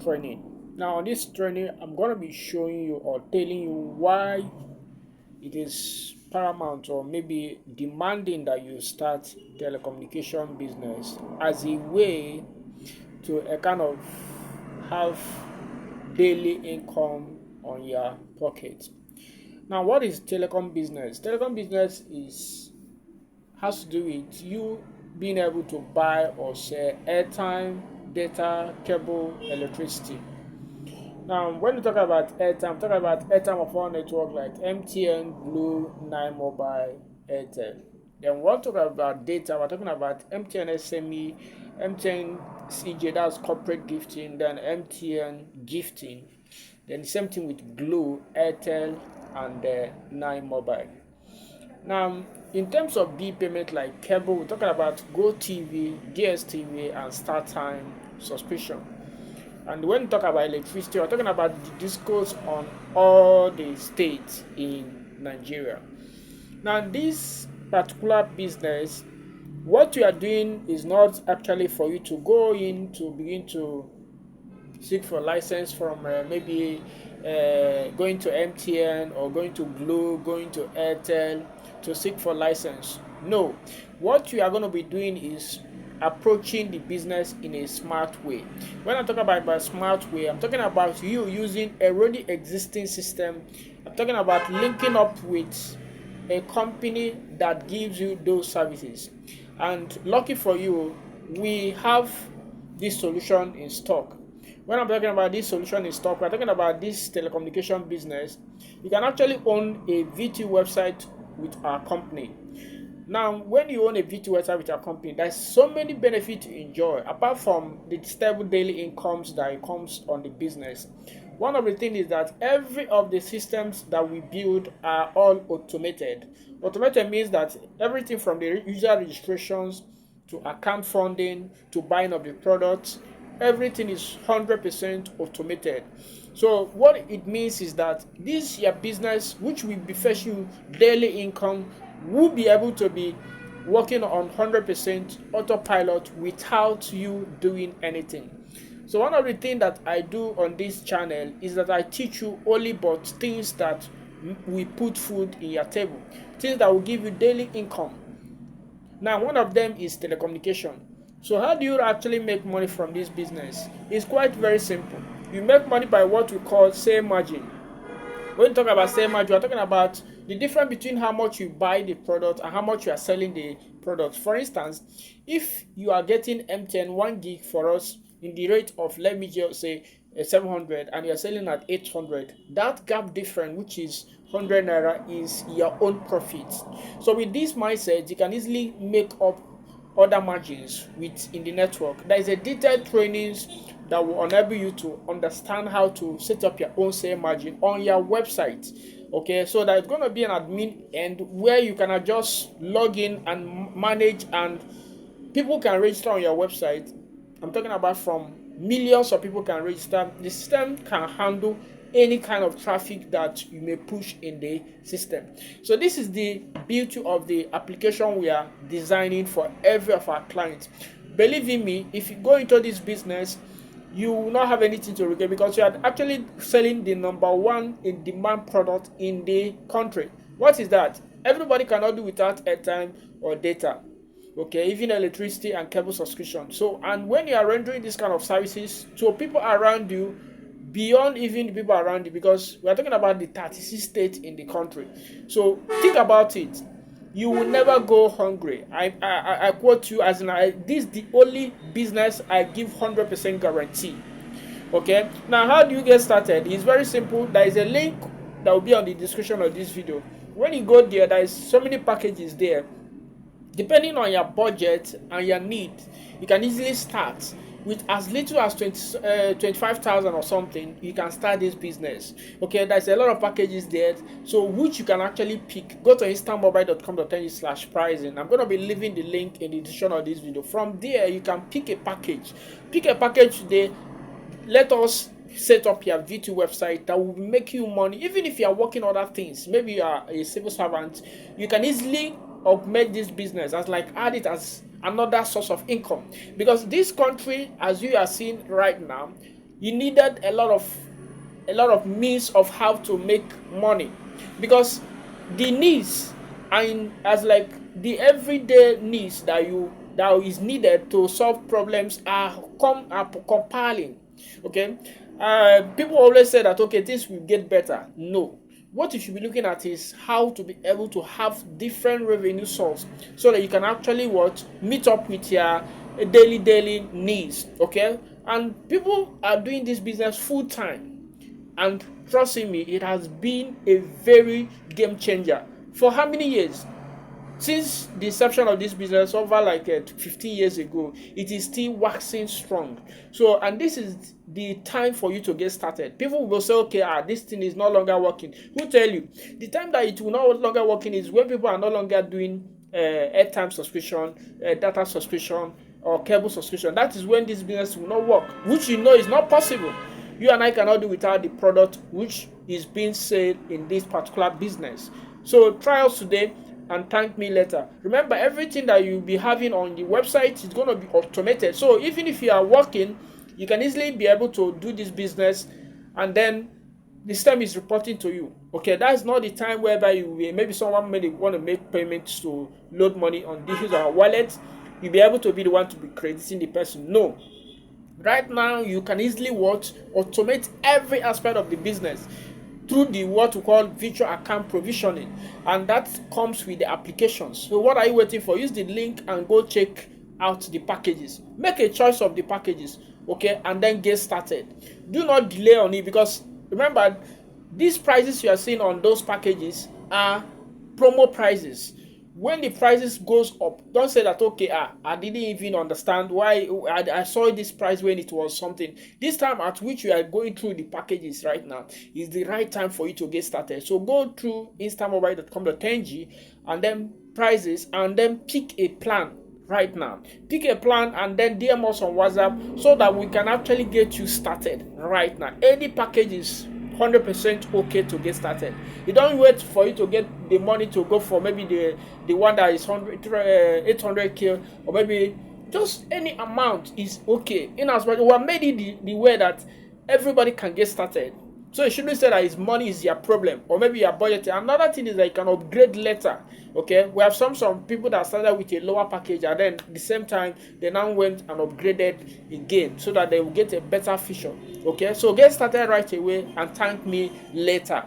training. Now, on this training, I'm going to be showing you or telling you why it is paramount or maybe demanding that you start telecommunication business as a way to a kind of have daily income on your pocket. Now, what is telecom business? Telecom business is has to do with you being able to buy or sell airtime, data, cable, electricity. Now, when we talk about airtime, I'm talking about airtime of our network like MTN, Blue, Nine Mobile, Airtel. Then, when we talk about data, we're talking about MTN SME, MTN CJ, that's corporate gifting, then MTN gifting. Then, the same thing with Blue, Airtel, and Nine Mobile. Now, in terms of bill payment like cable, we're talking about GoTV, DSTV, and StarTime subscription. And when we talk about electricity, we're talking about the discos on all the states in Nigeria. Now, this particular business, what you are doing is not actually for you to go in to begin to seek for license from maybe going to MTN or going to Glo, going to Airtel to seek for license. No, what you are going to be doing is approaching the business in a smart way. When I'm talking about smart way, I'm talking about you using a already existing system. I'm talking about linking up with a company that gives you those services. And lucky for you, we have this solution in stock. When I'm talking about this solution in stock, we're talking about this telecommunication business. You can actually own a VTU website with our company. Now, when you own a VTU website with your company, there's so many benefits you enjoy apart from the stable daily incomes that comes on the business. One of the things is that every of the systems that we build are all automated. Automated means that everything from the user registrations to account funding to buying of the products, everything is 100% automated. So what it means is that this your business, which will be fetching you daily income, will be able to be working on 100% autopilot without you doing anything. So one of the things that I do on this channel is that I teach you only but things that will put food in your table, things that will give you daily income. Now, one of them is telecommunication. So how do you actually make money from this business? It's quite very simple. You make money by what we call sale margin. When you talk about sale margin, you're talking about the difference between how much you buy the product and how much you are selling the product. For instance, if you are getting MTN 1 gig for us in the rate of, let me just say, 700 and you are selling at 800, that gap difference, which is 100 naira, is your own profit. So with this mindset, you can easily make up other margins in the network. There is a detailed trainings that will enable you to understand how to set up your own sale margin on your website. Okay, so there's going to be an admin end where you can just log in and manage, and people can register on your website. I'm talking about from millions of people can register. The system can handle any kind of traffic that you may push in the system. So this is the beauty of the application we are designing for every of our clients. Believe in me, if you go into this business, you will not have anything to regret because you are actually selling the number one in demand product in the country. What is that? Everybody cannot do without airtime or data. Okay, even electricity and cable subscription. So, and when you are rendering this kind of services to people around you, beyond even the people around you, because we are talking about the 36 states in the country. So think about it. You will never go hungry. I quote you as this is the only business I give 100% guarantee. Okay, now how do you get started? It's very simple. There is a link that will be on the description of this video. When you go there, there is so many packages there. Depending on your budget and your need, you can easily start with as little as 25,000 or something. You can start this business. Okay, there's a lot of packages there, so which you can actually pick. Go to instantmobile.com.ng/pricing. I'm going to be leaving the link in the description of this video. From there, you can pick a package. Pick a package today. Let us set up your VTU website that will make you money. Even if you are working other things, maybe you are a civil servant, you can easily augment this business, as like add it as another source of income. Because this country, as you are seeing right now, you needed a lot of means of how to make money, because the needs and as like the everyday needs that is needed to solve problems are compiling. Okay, people always say that okay, things will get better. No, what you should be looking at is how to be able to have different revenue sources so that you can actually meet up with your daily needs. Okay, and people are doing this business full time, and trusting me, it has been a very game changer. For how many years? Since the inception of this business over like 15 years ago, it is still waxing strong. So, and this is the time for you to get started. People will say, okay, this thing is no longer working. Who tell you? The time that it will no longer working is when people are no longer doing airtime subscription, data subscription, or cable subscription. That is when this business will not work, which you know is not possible. You and I cannot do without the product which is being sold in this particular business. So try us today and thank me later. Remember, everything that you'll be having on the website is going to be automated. So even if you are working, you can easily be able to do this business, and then the system is reporting to you. Okay, that's not the time whereby maybe someone may want to make payments to load money on this or wallet. You'll be able to be the one to be crediting the person. No. Right now, you can easily automate every aspect of the business through the what we call virtual account provisioning, and that comes with the applications. So what are you waiting for? Use the link and go check out the packages. Make a choice of the packages, okay, and then get started. Do not delay on it, because remember, these prices you are seeing on those packages are promo prices. When the prices goes up, don't say that okay, I didn't even understand why I saw this price when it was something. This time at which you are going through the packages right now is the right time for you to get started. So go through instamobile.com.ng and then prices, and then pick a plan right now. Pick a plan and then DM us on WhatsApp so that we can actually get you started right now. Any package is 100% okay to get started. You don't wait for you to get the money to go for maybe the one that is 800k, or maybe just any amount is okay. In as much we have made it the way that everybody can get started. So you shouldn't say that his money is your problem, or maybe your budget. Another thing is that you can upgrade later. Okay, we have some people that started with a lower package, and then at the same time they now went and upgraded again so that they will get a better feature. Okay, so get started right away and thank me later.